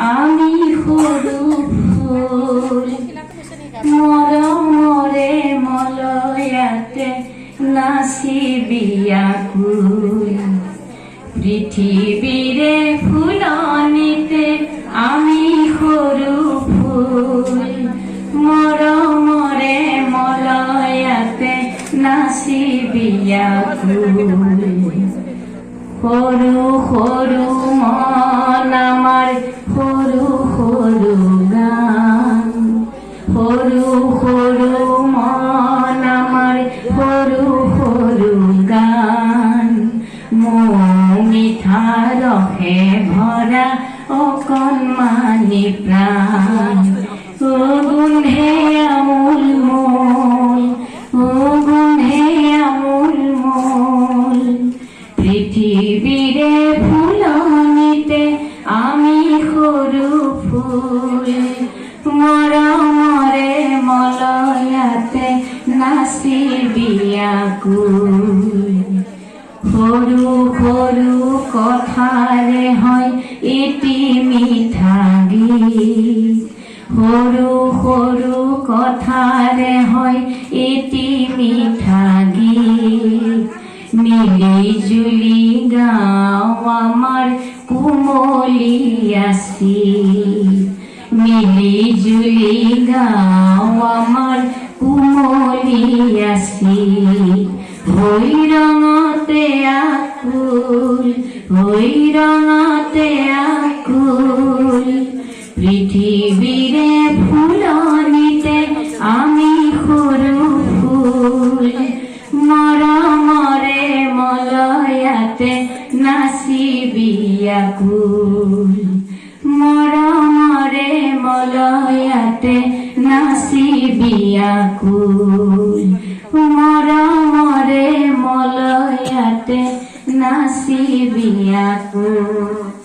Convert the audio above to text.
আমি সৰু ফুল মৰমৰে মলয়াতে নাচিবি আকুল পৃথিৱীৰে ফুলনিতে আমি সৰু ফুল মৰমৰে মলয়াতে নাচিবি আকুল সৰু সৰু মন আমাৰ সৰু সৰু গান সৰু সৰু মন আমাৰ সৰু সৰু গান মিঠা ৰসে ভৰা অকণমানি প্ৰাণ গোন্ধে আমোল মোল গোন্ধে আমোল মোল পৃথিৱীৰে ফুলনিতে আমি সৰু ফুল মৰমৰে মলয়াতে নাচিবি আকুল সৰু সৰু কথাৰে হয় এটি মিঠা গীত সৰু সৰু কথাৰে হয় এটি মিঠা গীত মিলি জুলি গাওঁ আমাৰ কুমলীয়াচি মিলি জুলি গাওঁ আমাৰ কুমলীয়াচি হৈ ৰঙতে আকুল হৈ ৰঙতে আকুল পৃথিৱীৰে ফুলনিতে আমি সৰু ফুল মৰমৰে মলয়াতে নাচিবি আকুল মৰমৰে মলয়াতে নাচিবি আকুল মৰমৰে মলয়াতে নাচিবি আকুল।